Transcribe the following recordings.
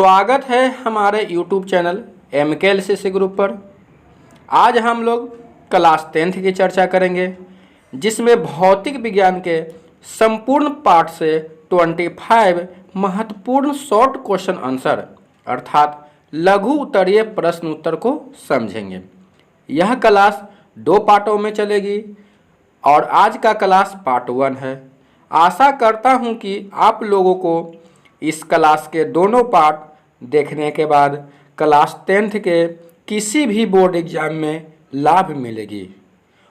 स्वागत है हमारे YouTube चैनल MKLCC ग्रुप पर। आज हम लोग क्लास 10th की चर्चा करेंगे, जिसमें भौतिक विज्ञान के संपूर्ण पाठ से 25 महत्वपूर्ण शॉर्ट क्वेश्चन आंसर अर्थात लघु उत्तरीय प्रश्न उत्तर को समझेंगे। यह क्लास 2 पार्टों में चलेगी और आज का क्लास पार्ट 1 है। आशा करता हूं कि आप लोगों को इस क्लास के दोनों पार्ट देखने के बाद क्लास 10th के किसी भी बोर्ड एग्जाम में लाभ मिलेगी।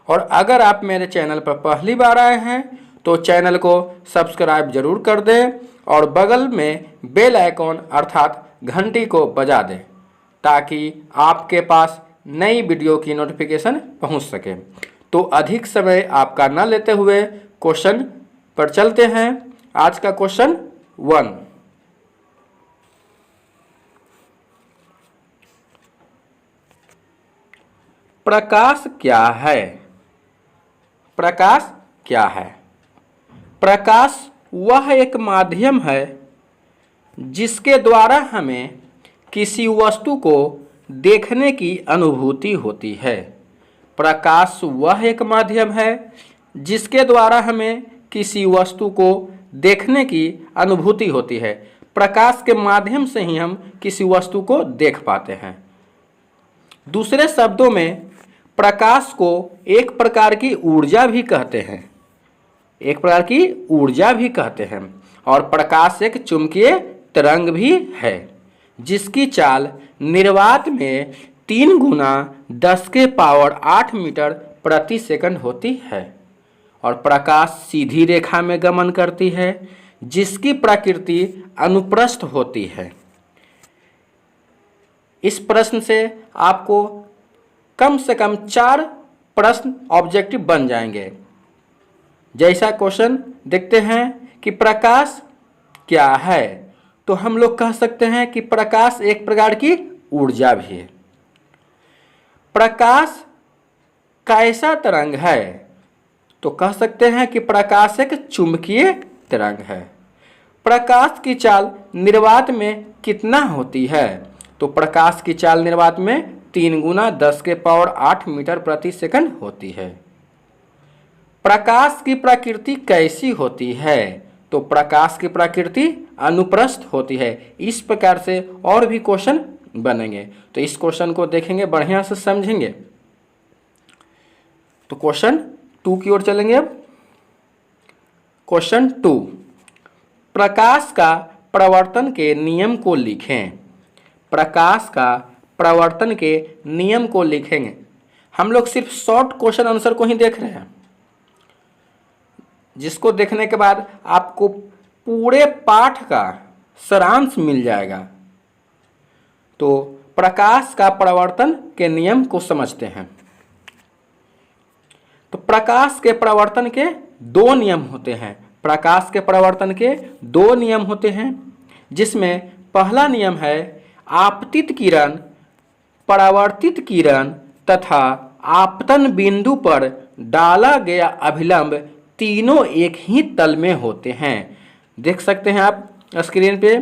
और अगर आप मेरे चैनल पर पहली बार आए हैं तो चैनल को सब्सक्राइब जरूर कर दें और बगल में बेल आइकॉन अर्थात घंटी को बजा दें, ताकि आपके पास नई वीडियो की नोटिफिकेशन पहुंच सके। तो अधिक समय आपका न लेते हुए क्वेश्चन पर चलते हैं। आज का क्वेश्चन 1, प्रकाश क्या है? प्रकाश क्या है? प्रकाश वह एक माध्यम है जिसके द्वारा हमें किसी वस्तु को देखने की अनुभूति होती है। प्रकाश वह एक माध्यम है जिसके द्वारा हमें किसी वस्तु को देखने की अनुभूति होती है। प्रकाश के माध्यम से ही हम किसी वस्तु को देख पाते हैं। दूसरे शब्दों में प्रकाश को एक प्रकार की ऊर्जा भी कहते हैं, एक प्रकार की ऊर्जा भी कहते हैं। और प्रकाश एक चुंबकीय तरंग भी है जिसकी चाल निर्वात में 3 गुना 10⁸ मीटर प्रति सेकंड होती है। और प्रकाश सीधी रेखा में गमन करती है जिसकी प्रकृति अनुप्रस्थ होती है। इस प्रश्न से आपको कम से कम 4 प्रश्न ऑब्जेक्टिव बन जाएंगे। जैसा क्वेश्चन देखते हैं कि प्रकाश क्या है, तो हम लोग कह सकते हैं कि प्रकाश एक प्रकार की ऊर्जा भी है। प्रकाश कैसा तरंग है, तो कह सकते हैं कि प्रकाश एक चुंबकीय तरंग है। प्रकाश की चाल निर्वात में कितना होती है, तो प्रकाश की चाल निर्वात में 3 गुना 10⁸ मीटर प्रति सेकंड होती है। प्रकाश की प्रकृति कैसी होती है, तो प्रकाश की प्रकृति अनुप्रस्थ होती है। इस प्रकार से और भी क्वेश्चन बनेंगे, तो इस क्वेश्चन को देखेंगे, बढ़िया से समझेंगे। तो क्वेश्चन 2 की ओर चलेंगे। अब क्वेश्चन 2, प्रकाश का प्रवर्तन के नियम को लिखें। प्रकाश का प्रवर्तन के नियम को लिखेंगे। हम लोग सिर्फ शॉर्ट क्वेश्चन आंसर को ही देख रहे हैं, जिसको देखने के बाद आपको पूरे पाठ का सारांश मिल जाएगा। तो प्रकाश का प्रवर्तन के नियम को समझते हैं। तो प्रकाश के प्रवर्तन के 2 नियम होते हैं। प्रकाश के प्रवर्तन के 2 नियम होते हैं, जिसमें पहला नियम है आपतित किरण, परावर्तित किरण तथा आपतन बिंदु पर डाला गया अभिलंब तीनों एक ही तल में होते हैं। देख सकते हैं आप स्क्रीन पे,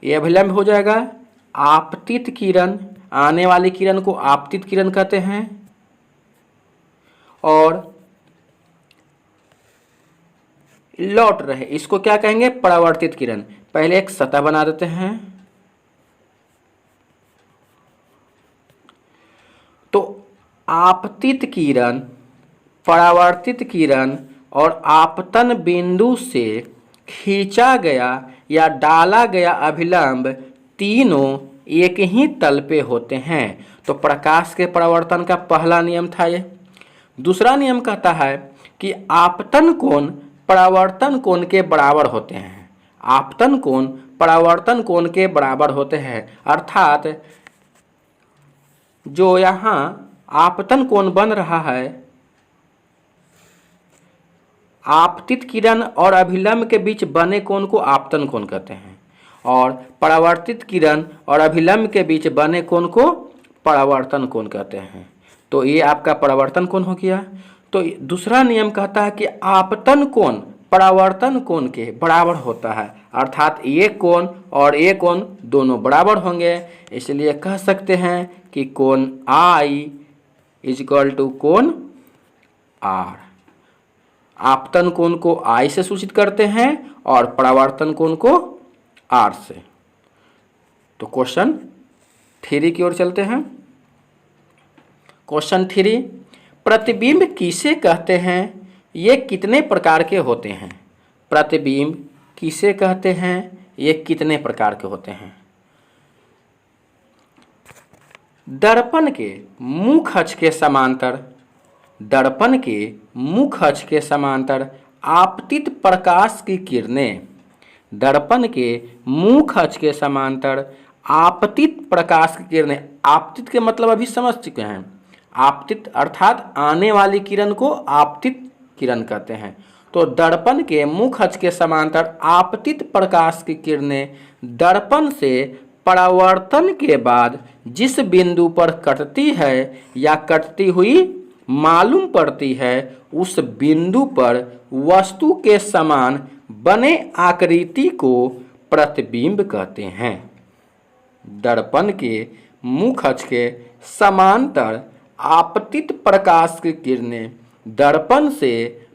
ये अभिलंब हो जाएगा। आपतित किरण, आने वाली किरण को आपतित किरण कहते हैं। और लौट रहे, इसको क्या कहेंगे? परावर्तित किरण। पहले एक सतह बना देते हैं। तो आपतित किरण, परावर्तित किरण और आपतन बिंदु से खींचा गया या डाला गया अभिलंब तीनों एक ही तल पे होते हैं। तो प्रकाश के परावर्तन का पहला नियम था ये। दूसरा नियम कहता है कि आपतन कोण परावर्तन कोण के बराबर होते हैं। आपतन कोण परावर्तन कोण के बराबर होते हैं, अर्थात जो यहाँ आपतन कोण बन रहा है, आपतित किरण और अभिलंब के बीच बने कोण को आपतन कोण कहते हैं, और परावर्तित किरण और अभिलंब के बीच बने कोण को परावर्तन कोण कहते हैं। तो ये आपका परावर्तन कोण हो गया। तो दूसरा नियम कहता है कि आपतन कोण परावर्तन कोण के बराबर होता है, अर्थात ये कोण और ये कोण दोनों बराबर होंगे, इसलिए कह सकते हैं कि कोण आई इज इक्वल टू कोण आर। आपतन कोण को आई से सूचित करते हैं और परावर्तन कोण को आर से। तो क्वेश्चन 3 की ओर चलते हैं। क्वेश्चन 3, प्रतिबिंब किसे कहते हैं, ये कितने प्रकार के होते हैं। प्रतिबिंब किसे कहते हैं, ये कितने प्रकार के होते हैं। दर्पण के मुख अक्ष के समांतर, दर्पण के मुख अक्ष के समांतर आपतित प्रकाश की किरणें, दर्पण के मुख अक्ष के समांतर आपतित प्रकाश की किरणें, आपतित के मतलब अभी समझ चुके हैं, आपतित अर्थात आने वाली किरण को आपतित किरण कहते हैं। तो दर्पण के मुख अक्ष के समांतर आपतित प्रकाश की किरणें दर्पण से परावर्तन के बाद जिस बिंदु पर कटती है या कटती हुई मालूम पड़ती है, उस बिंदु पर वस्तु के समान बने आकृति को प्रतिबिंब कहते हैं। दर्पण के मुख अक्ष के समांतर आपतित प्रकाश की किरणें दर्पण से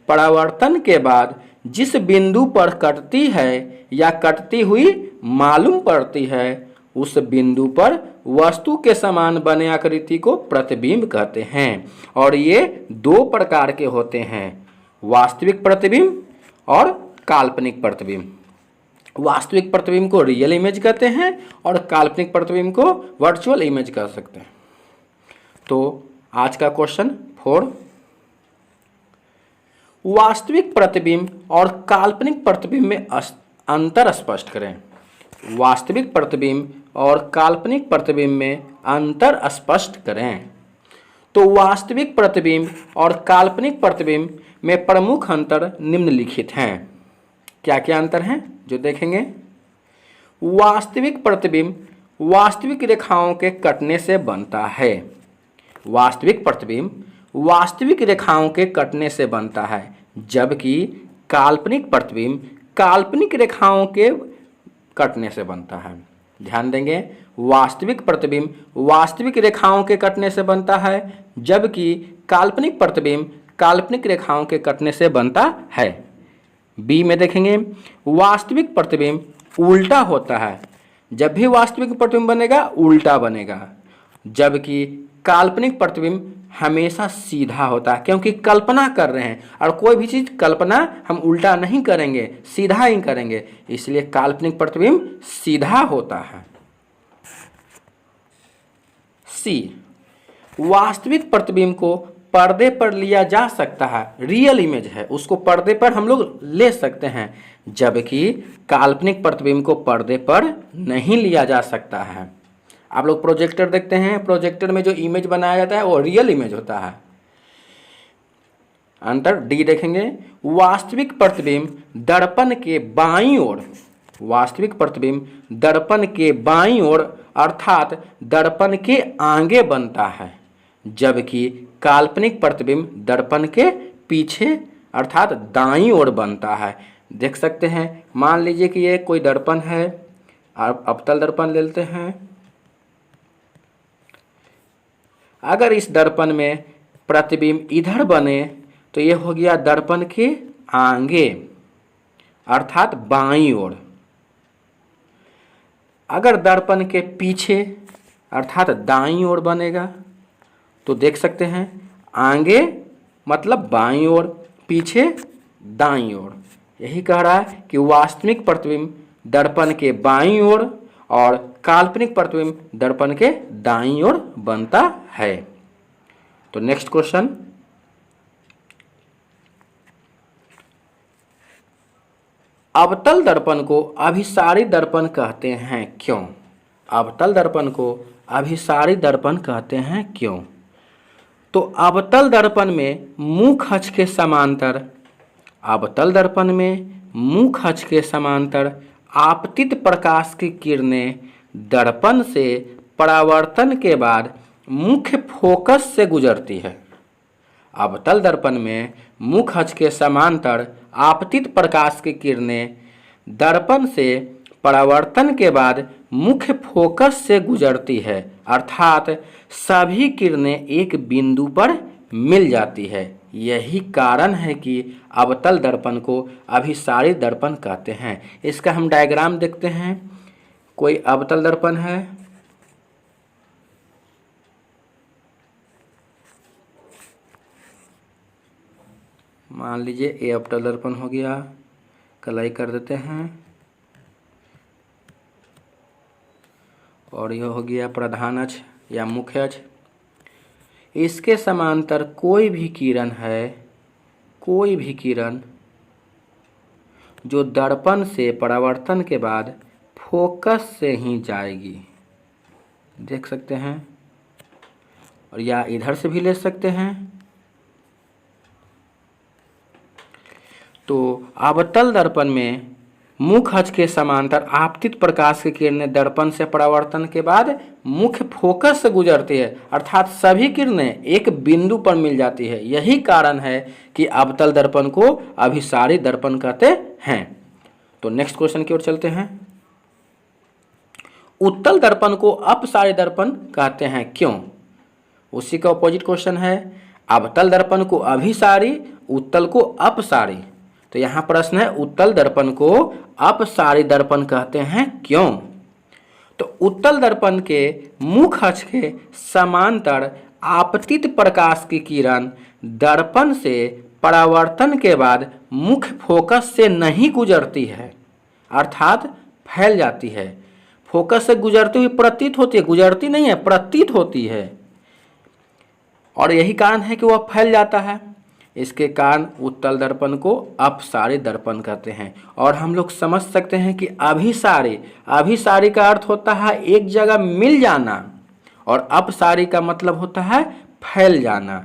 परावर्तन के बाद जिस बिंदु पर कटती है या कटती हुई मालूम पड़ती है, उस बिंदु पर वस्तु के समान बने आकृति को प्रतिबिंब कहते हैं। और ये 2 प्रकार के होते हैं, वास्तविक प्रतिबिंब और काल्पनिक प्रतिबिंब। वास्तविक प्रतिबिंब को रियल इमेज कहते हैं और काल्पनिक प्रतिबिंब को वर्चुअल इमेज कह सकते हैं। तो आज का क्वेश्चन 4, वास्तविक प्रतिबिंब और काल्पनिक प्रतिबिंब में अंतर स्पष्ट करें। वास्तविक प्रतिबिंब और काल्पनिक प्रतिबिंब में अंतर स्पष्ट करें। तो वास्तविक प्रतिबिंब और काल्पनिक प्रतिबिंब में प्रमुख अंतर निम्नलिखित हैं। क्या क्या अंतर हैं जो देखेंगे। वास्तविक प्रतिबिंब वास्तविक रेखाओं के कटने से बनता है। वास्तविक प्रतिबिंब वास्तविक रेखाओं के कटने से बनता है, जबकि काल्पनिक प्रतिबिंब काल्पनिक रेखाओं के कटने से बनता है। ध्यान देंगे, वास्तविक प्रतिबिंब वास्तविक रेखाओं के कटने से बनता है, जबकि काल्पनिक प्रतिबिंब काल्पनिक रेखाओं के कटने से बनता है। बी में देखेंगे, वास्तविक प्रतिबिंब उल्टा होता है। जब भी वास्तविक प्रतिबिंब बनेगा उल्टा बनेगा, जबकि काल्पनिक प्रतिबिंब हमेशा सीधा होता है, क्योंकि कल्पना कर रहे हैं और कोई भी चीज़ कल्पना हम उल्टा नहीं करेंगे, सीधा ही करेंगे, इसलिए काल्पनिक प्रतिबिंब सीधा होता है। सी, वास्तविक प्रतिबिंब को पर्दे पर लिया जा सकता है, रियल इमेज है, उसको पर्दे पर हम लोग ले सकते हैं, जबकि काल्पनिक प्रतिबिंब को पर्दे पर नहीं लिया जा सकता है। आप लोग प्रोजेक्टर देखते हैं, प्रोजेक्टर में जो इमेज बनाया जाता है वो रियल इमेज होता है। अंतर डी देखेंगे, वास्तविक प्रतिबिंब दर्पण के बाईं ओर, वास्तविक प्रतिबिंब दर्पण के बाईं ओर अर्थात दर्पण के आगे बनता है, जबकि काल्पनिक प्रतिबिंब दर्पण के पीछे अर्थात दाईं ओर बनता है। देख सकते हैं, मान लीजिए कि ये कोई दर्पण है, आप अवतल दर्पण ले लेते हैं। अगर इस दर्पण में प्रतिबिंब इधर बने तो ये हो गया दर्पण के आगे अर्थात बाईं ओर। अगर दर्पण के पीछे अर्थात दाईं ओर बनेगा तो देख सकते हैं, आगे मतलब बाईं ओर, पीछे दाईं ओर। यही कह रहा है कि वास्तविक प्रतिबिंब दर्पण के बाईं ओर और काल्पनिक प्रतिबिंब दर्पण के दाईं ओर बनता है। तो नेक्स्ट क्वेश्चन, अवतल दर्पण को अभिसारी दर्पण कहते हैं क्यों। अवतल दर्पण को अभिसारी दर्पण कहते हैं क्यों। तो अवतल दर्पण में मुख अक्ष के समांतर, अवतल दर्पण में मुख अक्ष के समांतर आपतित प्रकाश की किरणें दर्पण से परावर्तन के बाद मुख्य फोकस से गुजरती है। अवतल दर्पण में मुख अक्ष के समांतर आपतित प्रकाश की किरणें दर्पण से परावर्तन के बाद मुख्य फोकस से गुजरती है, अर्थात सभी किरणें एक बिंदु पर मिल जाती है। यही कारण है कि अवतल दर्पण को अभिसारी दर्पण कहते हैं। इसका हम डायग्राम देखते हैं। कोई अवतल दर्पण है, मान लीजिए ये अवतल दर्पण हो गया, कलाई कर देते हैं, और यह हो गया प्रधान अक्ष या मुख्य अक्ष। इसके समांतर कोई भी किरण है, कोई भी किरण जो दर्पण से परावर्तन के बाद फोकस से ही जाएगी, देख सकते हैं, और या इधर से भी ले सकते हैं। तो अवतल दर्पण में मुख्य अक्ष के समांतर आपतित प्रकाश की किरणें दर्पण से परावर्तन के बाद मुख्य फोकस से गुजरती है, अर्थात सभी किरणें एक बिंदु पर मिल जाती है। यही कारण है कि अवतल दर्पण को अभिसारी दर्पण कहते हैं। तो नेक्स्ट क्वेश्चन की ओर चलते हैं। उत्तल दर्पण को अपसारी दर्पण कहते हैं, क्यों? उसी का अपोजिट क्वेश्चन है। अवतल दर्पण को अभिसारी, उत्तल को अपसारी। तो यहाँ प्रश्न है उत्तल दर्पण को अपसारी दर्पण कहते हैं, क्यों? तो उत्तल दर्पण के मुख्य अक्ष के समांतर आपतित प्रकाश की किरण दर्पण से परावर्तन के बाद मुख्य फोकस से नहीं गुजरती है, अर्थात फैल जाती है। फोकस से गुजरती हुई प्रतीत होती है, गुजरती नहीं है, प्रतीत होती है, और यही कारण है कि वह फैल जाता है। इसके कारण उत्तल दर्पण को अपसारी दर्पण कहते हैं। और हम लोग समझ सकते हैं कि अभिसारी, अभिसारी का अर्थ होता है एक जगह मिल जाना, और अपसारी का मतलब होता है फैल जाना।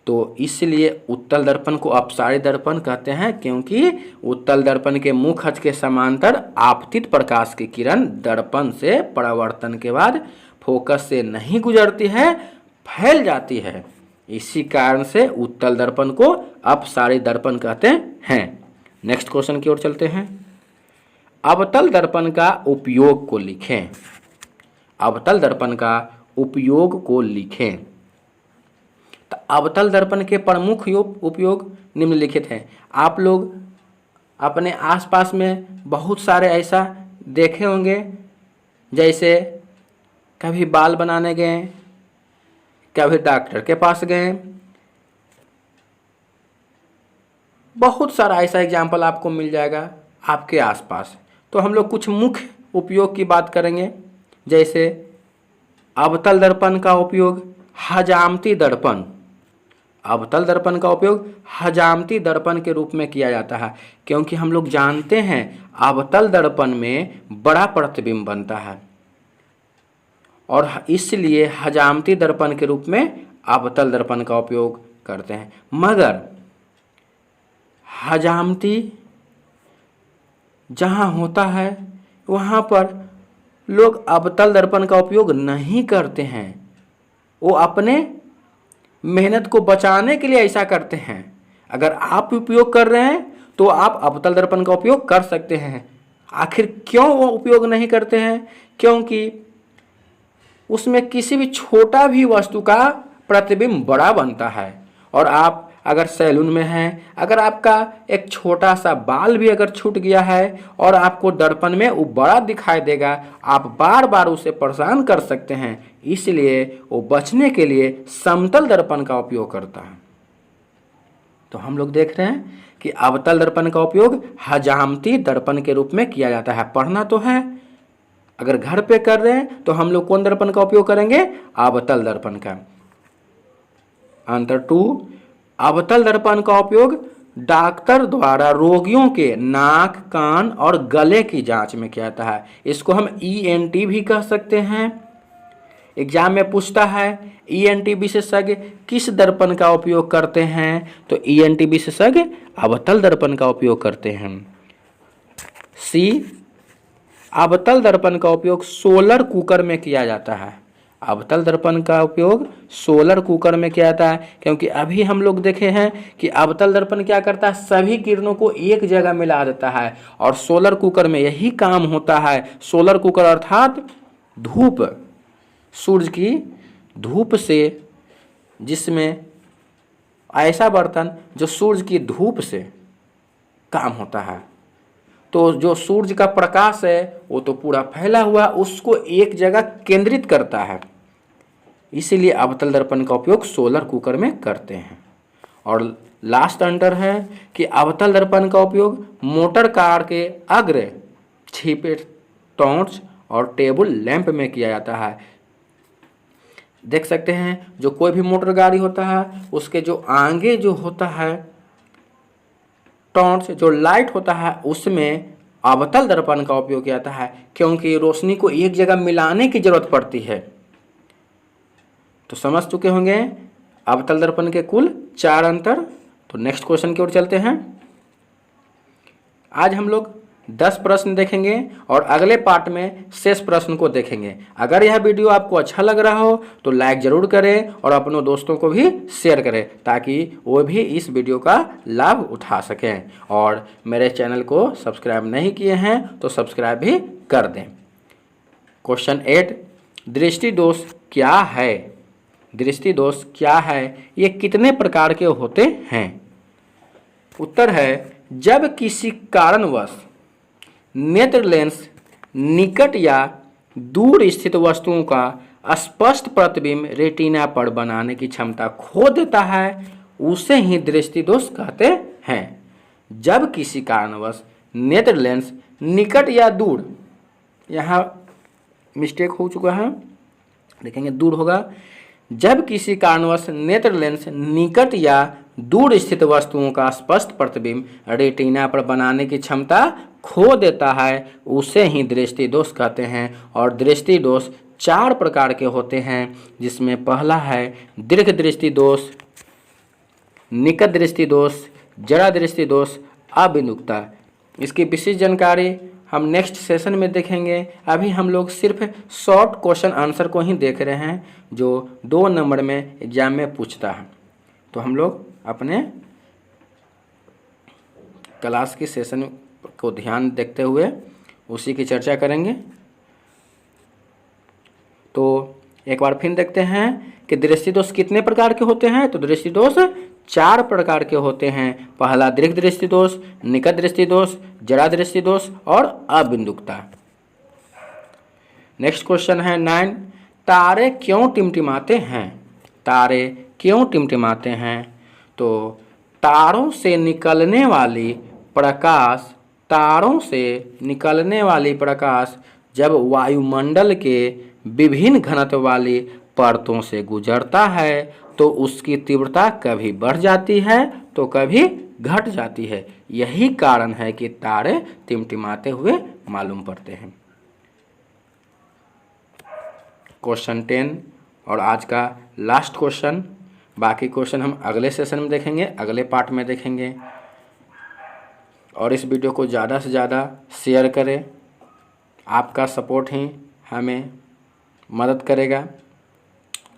तो इसलिए उत्तल दर्पण को अपसारी दर्पण कहते हैं, क्योंकि उत्तल दर्पण के मुख्य अक्ष के समांतर आपतित प्रकाश की किरण दर्पण से परावर्तन के बाद फोकस से नहीं गुजरती है, फैल जाती है। इसी कारण से उत्तल दर्पण को अपसारी दर्पण कहते हैं। नेक्स्ट क्वेश्चन की ओर चलते हैं। अवतल दर्पण का उपयोग को लिखें। अवतल दर्पण का उपयोग को लिखें। तो अवतल दर्पण के प्रमुख उपयोग निम्नलिखित हैं। आप लोग अपने आसपास में बहुत सारे ऐसा देखे होंगे, जैसे कभी बाल बनाने गए, कभी डॉक्टर के पास गए, बहुत सारा ऐसा एग्जाम्पल आपको मिल जाएगा आपके आसपास। तो हम लोग कुछ मुख्य उपयोग की बात करेंगे, जैसे अवतल दर्पण का उपयोग हजामती दर्पण। अवतल दर्पण का उपयोग हजामती दर्पण के रूप में किया जाता है, क्योंकि हम लोग जानते हैं अवतल दर्पण में बड़ा प्रतिबिंब बनता है, और इसलिए हजामती दर्पण के रूप में अवतल दर्पण का उपयोग करते हैं। मगर हजामती जहाँ होता है वहाँ पर लोग अवतल दर्पण का उपयोग नहीं करते हैं। वो अपने मेहनत को बचाने के लिए ऐसा करते हैं। अगर आप उपयोग कर रहे हैं तो आप अवतल दर्पण का उपयोग कर सकते हैं। आखिर क्यों वो उपयोग नहीं करते हैं? क्योंकि उसमें किसी भी छोटा भी वस्तु का प्रतिबिंब बड़ा बनता है। और आप अगर सैलून में हैं, अगर आपका एक छोटा सा बाल भी अगर छूट गया है और आपको दर्पण में वो बड़ा दिखाई देगा, आप बार बार उसे परेशान कर सकते हैं। इसलिए वो बचने के लिए समतल दर्पण का उपयोग करता है। तो हम लोग देख रहे हैं कि अवतल दर्पण का उपयोग हजामती दर्पण के रूप में किया जाता है। पढ़ना तो है। अगर घर पे कर रहे हैं तो हम लोग कौन दर्पण का उपयोग करेंगे? अवतल दर्पण का। आंसर 2, अवतल दर्पण का उपयोग डॉक्टर द्वारा रोगियों के नाक, कान और गले की जांच में किया जाता है। इसको हम ENT भी कह सकते हैं। एग्जाम में पूछता है ENT विशेषज्ञ किस दर्पण का उपयोग करते हैं, तो ENT विशेषज्ञ अवतल दर्पण का उपयोग करते हैं। C, अवतल दर्पण का उपयोग सोलर कुकर में किया जाता है। अवतल दर्पण का उपयोग सोलर कुकर में किया जाता है, क्योंकि अभी हम लोग देखे हैं कि अवतल दर्पण क्या करता है, सभी किरणों को एक जगह मिला देता है, और सोलर कुकर में यही काम होता है। सोलर कुकर अर्थात धूप, सूरज की धूप से, जिसमें ऐसा बर्तन जो सूरज की धूप से काम होता है। तो जो सूरज का प्रकाश है वो तो पूरा फैला हुआ, उसको एक जगह केंद्रित करता है, इसीलिए अवतल दर्पण का उपयोग सोलर कुकर में करते हैं। और लास्ट अंतर है कि अवतल दर्पण का उपयोग मोटर कार के अग्र, छिपे, टॉर्च और टेबल लैंप में किया जाता है। देख सकते हैं जो कोई भी मोटर गाड़ी होता है उसके जो आगे जो होता है टॉर्च, जो लाइट होता है, उसमें अवतल दर्पण का उपयोग किया जाता है, क्योंकि रोशनी को एक जगह मिलाने की जरूरत पड़ती है। तो समझ चुके होंगे अवतल दर्पण के कुल 4 अंतर। तो नेक्स्ट क्वेश्चन की ओर चलते हैं। आज हम लोग 10 प्रश्न देखेंगे और अगले पार्ट में शेष प्रश्न को देखेंगे। अगर यह वीडियो आपको अच्छा लग रहा हो तो लाइक जरूर करें और अपने दोस्तों को भी शेयर करें, ताकि वो भी इस वीडियो का लाभ उठा सकें। और मेरे चैनल को सब्सक्राइब नहीं किए हैं तो सब्सक्राइब भी कर दें। क्वेश्चन 8, दृष्टि दोष क्या है? दृष्टि दोष क्या है, ये कितने प्रकार के होते हैं? उत्तर है, जब किसी कारणवश नेत्र लेंस निकट या दूर स्थित वस्तुओं का स्पष्ट प्रतिबिंब रेटिना पर बनाने की क्षमता खो देता है, उसे ही दृष्टि दोष कहते हैं। जब किसी कारणवश नेत्र लेंस निकट या दूर, यहाँ मिस्टेक हो चुका है, देखेंगे दूर होगा। जब किसी कारणवश नेत्र लेंस निकट या दूर स्थित वस्तुओं का स्पष्ट प्रतिबिंब रेटिना पर बनाने की क्षमता खो देता है, उसे ही दृष्टि दोष कहते हैं। और दृष्टि दोष 4 प्रकार के होते हैं, जिसमें पहला है दीर्घ दृष्टि दोष, निकट दृष्टि दोष, जरा दृष्टि दोष, अबिंदुकता। इसकी विशेष जानकारी हम नेक्स्ट सेशन में देखेंगे। अभी हम लोग सिर्फ शॉर्ट क्वेश्चन आंसर को ही देख रहे हैं, जो 2 नंबर में एग्जाम में पूछता है। तो हम लोग अपने क्लास की सेशन को ध्यान देखते हुए उसी की चर्चा करेंगे। तो एक बार फिर देखते हैं कि दृष्टि दोष कितने प्रकार के होते हैं। तो दृष्टि दोष 4 प्रकार के होते हैं। पहला दीर्घ दृष्टि दोष, निकट दृष्टि दोष, जरा दृष्टि दोष और अबिंदुकता। नेक्स्ट क्वेश्चन है 9, तारे क्यों टिमटिमाते हैं? तारे क्यों टिमटिमाते हैं? तो तारों से निकलने वाली प्रकाश, तारों से निकलने वाली प्रकाश जब वायुमंडल के विभिन्न घनत्व वाली परतों से गुजरता है तो उसकी तीव्रता कभी बढ़ जाती है तो कभी घट जाती है। यही कारण है कि तारे टिमटिमाते हुए मालूम पड़ते हैं। क्वेश्चन 10 और आज का लास्ट क्वेश्चन। बाकी क्वेश्चन हम अगले सेशन में देखेंगे, अगले पार्ट में देखेंगे। और इस वीडियो को ज़्यादा से ज़्यादा शेयर करें, आपका सपोर्ट ही हमें मदद करेगा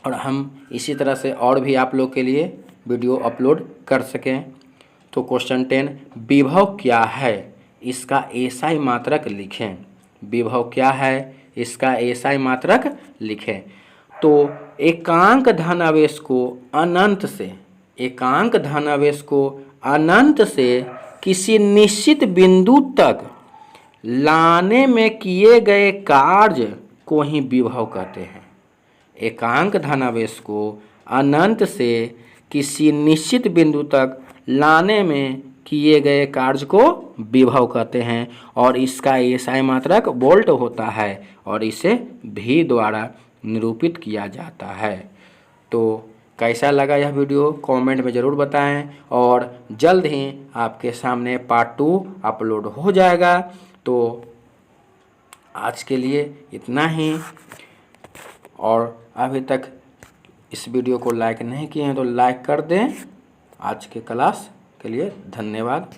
और हम इसी तरह से और भी आप लोग के लिए वीडियो अपलोड कर सकें। तो क्वेश्चन 10, विभव क्या है, इसका एसआई मात्रक लिखें। विभव क्या है, इसका एसआई मात्रक लिखें। तो एकांक धनावेश को अनंत से, एकांक धनावेश को अनंत से किसी निश्चित बिंदु तक लाने में किए गए कार्य को ही विभव कहते हैं। एकांक धनावेश को अनंत से किसी निश्चित बिंदु तक लाने में किए गए कार्य को विभव कहते हैं और इसका एसआई मात्रक वोल्ट होता है और इसे भी द्वारा निरूपित किया जाता है। तो कैसा लगा यह वीडियो कमेंट में ज़रूर बताएं और जल्द ही आपके सामने पार्ट 2 अपलोड हो जाएगा। तो आज के लिए इतना ही, और अभी तक इस वीडियो को लाइक नहीं किए हैं तो लाइक कर दें। आज के क्लास के लिए धन्यवाद।